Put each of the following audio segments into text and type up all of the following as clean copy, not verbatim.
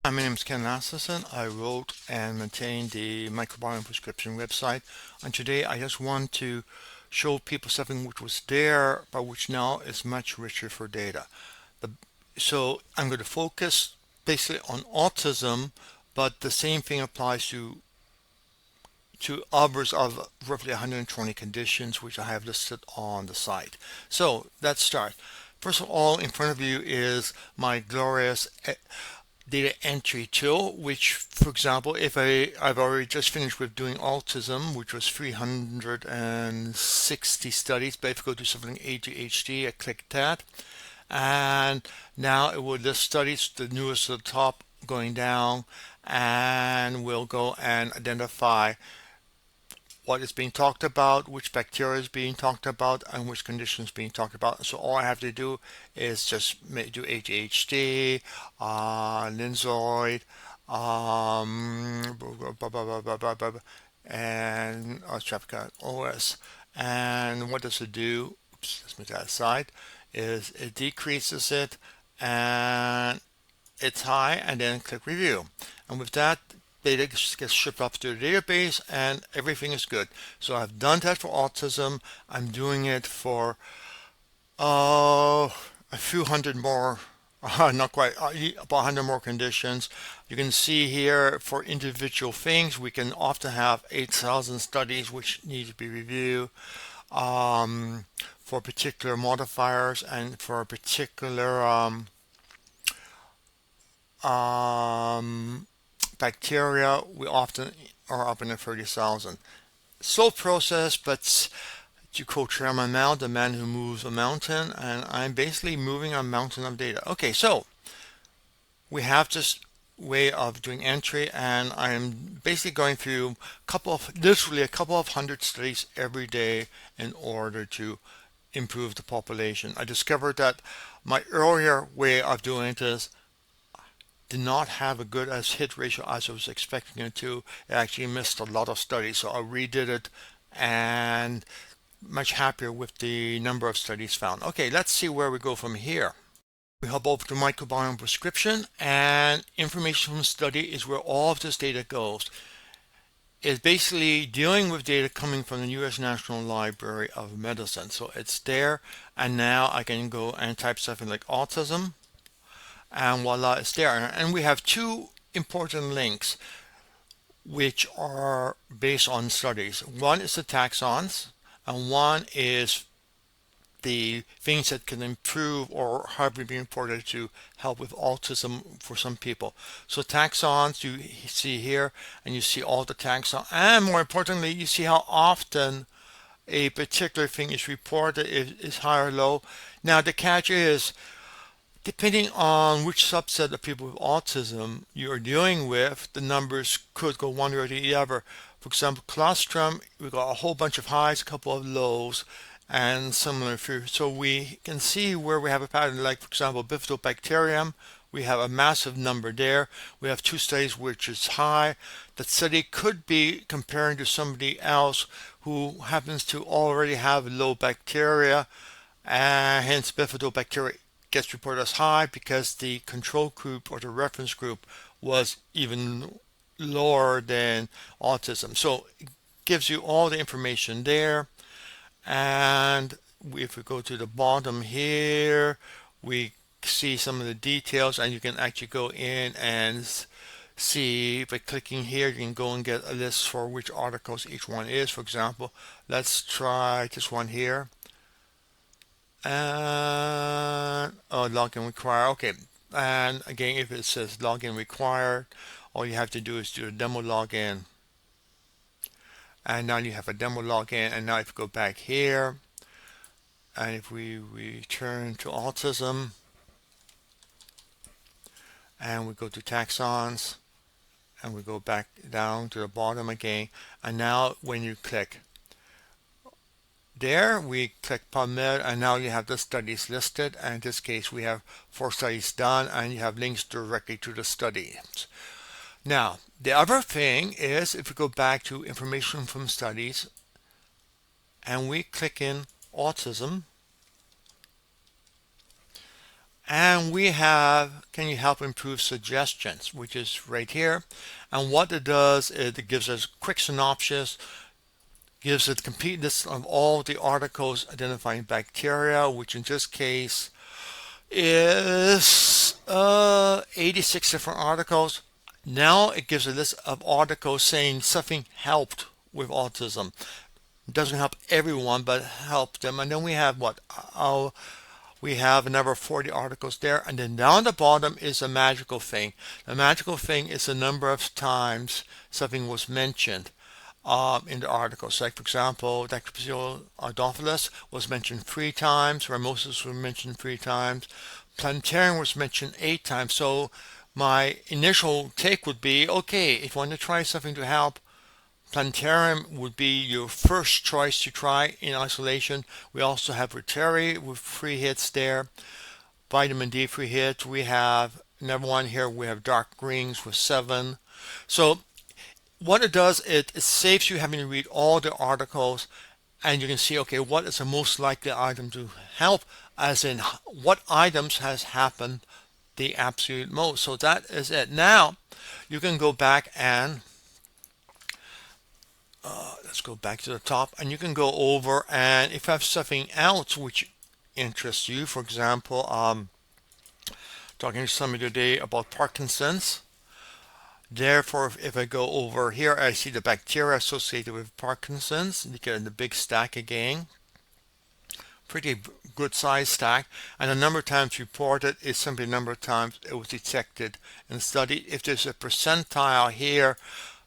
Hi, my name is Ken Lasseson. I wrote and maintain the microbiome prescription website. And today I just want to show people something which was there, but which now is much richer for data. The, so I'm going to focus basically on autism, but the same thing applies to others of roughly 120 conditions, which I have listed on the site. So let's start. First of all, in front of you is my glorious data entry tool, which, for example, if I've already just finished with doing autism, which was 360 studies, but if I go to something ADHD, I click that, and now it will list studies, the newest at the top, going down, and we'll go and identify what is being talked about, which bacteria is being talked about, and which conditions being talked about. So all I have to do is just do ADHD, linzoid, and traffic OS. And what does it do? Oops, let's move that aside. Is it decreases it, and it's high, and then click review. And with that, data gets shipped up to the database and everything is good. So I've done that for autism. I'm doing it for uh, a few hundred more, not quite, about 100 more conditions. You can see here for individual things, we can often have 8,000 studies which need to be reviewed um, for particular modifiers and for particular um, bacteria. We often are up in the 30,000. Slow process, but to quote Chairman Mao, the man who moves a mountain, and I'm basically moving a mountain of data. Okay, so we have this way of doing entry, and I'm basically going through literally a couple of hundred studies every day in order to improve the population. I discovered that my earlier way of doing this did not have a good as hit ratio as I was expecting it to. It actually missed a lot of studies, so I redid it and much happier with the number of studies found. Okay, let's see where we go from here. We hop over to microbiome prescription, and information from study is where all of this data goes. It's basically dealing with data coming from the U.S. National Library of Medicine. So it's there, and now I can go and type something like autism, and voila, it's there. And we have two important links which are based on studies. One is the taxons, and one is the things that can improve or have been reported to help with autism for some people. So taxons you see here, and you see all the taxons, and more importantly, you see how often a particular thing is reported, is high or low. Now the catch is, depending on which subset of people with autism you're dealing with, the numbers could go one way or the other. For example, colostrum, we've got a whole bunch of highs, a couple of lows, and similar. So we can see where we have a pattern, like for example, bifidobacterium, we have a massive number there. We have two studies which is high. That study could be comparing to somebody else who happens to already have low bacteria, and hence bifidobacteria gets reported as high because the control group or the reference group was even lower than autism. So it gives you all the information there. And if we go to the bottom here, we see some of the details, and you can actually go in and see by clicking here. You can go and get a list for which articles each one is. For example, let's try this one here. And oh, login required. Okay, and again, if it says login required, all you have to do is do a demo login. And now you have a demo login. And now if you go back here, and if we return to autism, and we go to taxons, and we go back down to the bottom again, and now when you click there, we click PubMed, and now you have the studies listed, and in this case we have 4 studies done, and you have links directly to the studies. Now the other thing is, if we go back to information from studies and we click in autism, And we have, can you help improve suggestions, which is right here. And what it does is it gives us quick synopsis, gives it complete list of all the articles identifying bacteria, which in this case is 86 different articles. Now it gives a list of articles saying something helped with autism. It doesn't help everyone, but help them. And then we have what? We have another 40 articles there. And then down the bottom is a magical thing. The magical thing is the number of times something was mentioned in the articles. Like, for example, Dactypyxis adophilis was mentioned 3 times, Ramosis was mentioned 3 times, Planetarium was mentioned 8 times. So my initial take would be, okay, if you want to try something to help, Planetarium would be your first choice to try in isolation. We also have Rotary with 3 hits there. Vitamin D 3 hits. We have another one here. We have dark greens with 7. So what it does, it saves you having to read all the articles, and you can see, okay, what is the most likely item to help, as in what items has happened the absolute most. So that is it. Now you can go back and let's go back to the top, and you can go over, and if you have something else which interests you, for example, talking to somebody today about Parkinson's. Therefore, if I go over here, I see the bacteria associated with Parkinson's. You get in the big stack again. Pretty good size stack. And the number of times reported is simply the number of times it was detected in the study. If there's a percentile here,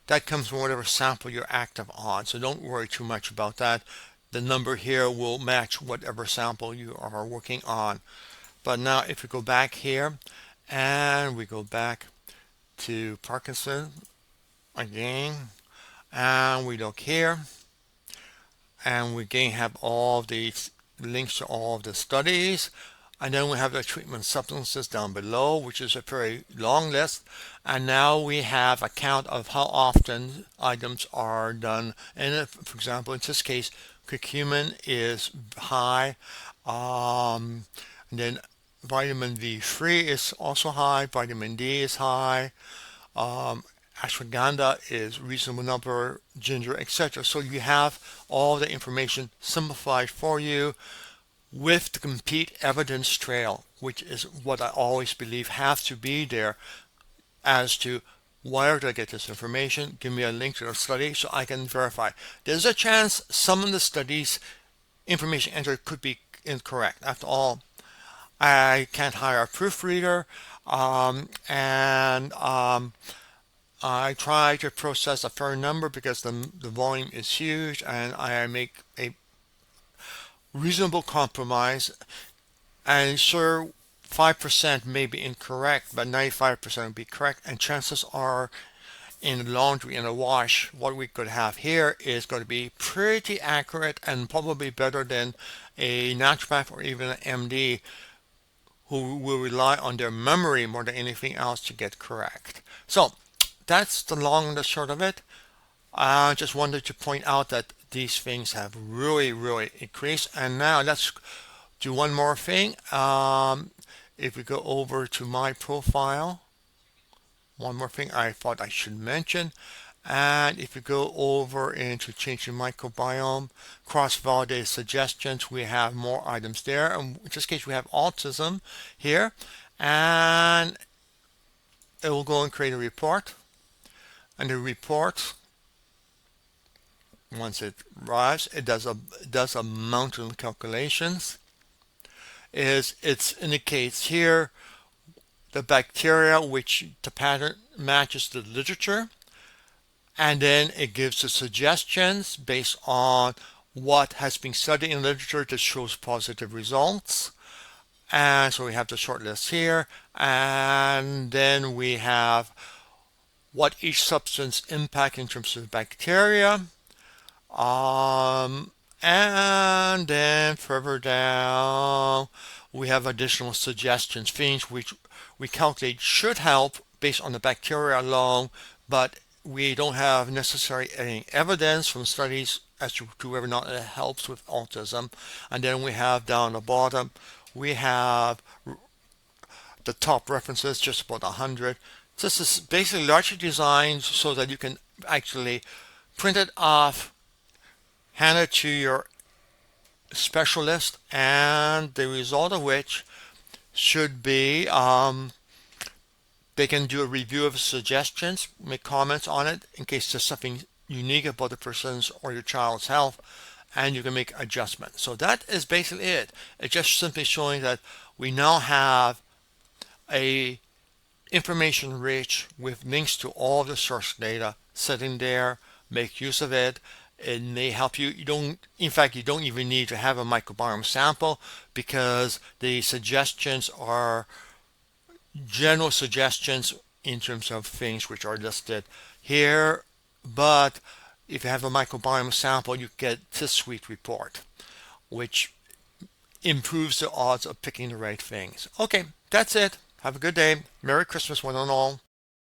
that comes from whatever sample you're active on. So don't worry too much about that. The number here will match whatever sample you are working on. But now if we go back here and we go back to Parkinson again, and we look here, and we again have all these links to all of the studies, and then we have the treatment substances down below, which is a very long list. And now we have a count of how often items are done. And if, for example, in this case, curcumin is high, and then vitamin D3 is also high, vitamin D is high, ashwagandha is reasonable number, ginger, etc. So you have all the information simplified for you with the complete evidence trail, which is what I always believe has to be there as to where did I get this information? Give me a link to the study so I can verify. There's a chance some of the studies information entered could be incorrect. After all, I can't hire a proofreader, and I try to process a fair number because the volume is huge, and I make a reasonable compromise. And sure, 5% may be incorrect, but 95% will be correct. And chances are in the laundry and the wash, what we could have here is going to be pretty accurate and probably better than a naturopath or even an MD who will rely on their memory more than anything else to get correct. So that's the long and the short of it. I just wanted to point out that these things have really increased. And now let's do one more thing. If we go over to my profile, one more thing I thought I should mention. And if you go over into changing microbiome, cross-validated suggestions, we have more items there. And in this case, we have autism here. And it will go and create a report. And the report, once it arrives, it does a mountain of calculations. It indicates here the bacteria which the pattern matches the literature, and then it gives the suggestions based on what has been studied in literature that shows positive results. And so we have the short list here, and then we have what each substance impact in terms of bacteria. And then further down, we have additional suggestions, things which we calculate should help based on the bacteria alone, but we don't have necessary any evidence from studies as to whether or not it helps with autism. And then we have down the bottom, we have the top references, just about 100. This is basically largely designed so that you can actually print it off, hand it to your specialist, and the result of which should be they can do a review of suggestions, make comments on it in case there's something unique about the person's or your child's health, and you can make adjustments. So that is basically it. It's just simply showing that we now have a information rich with links to all the source data sitting there. Make use of it. It may help you. In fact, you don't even need to have a microbiome sample because the suggestions are general suggestions in terms of things which are listed here. But if you have a microbiome sample, you get this sweet report, which improves the odds of picking the right things. Okay, that's it. Have a good day. Merry Christmas, one and all.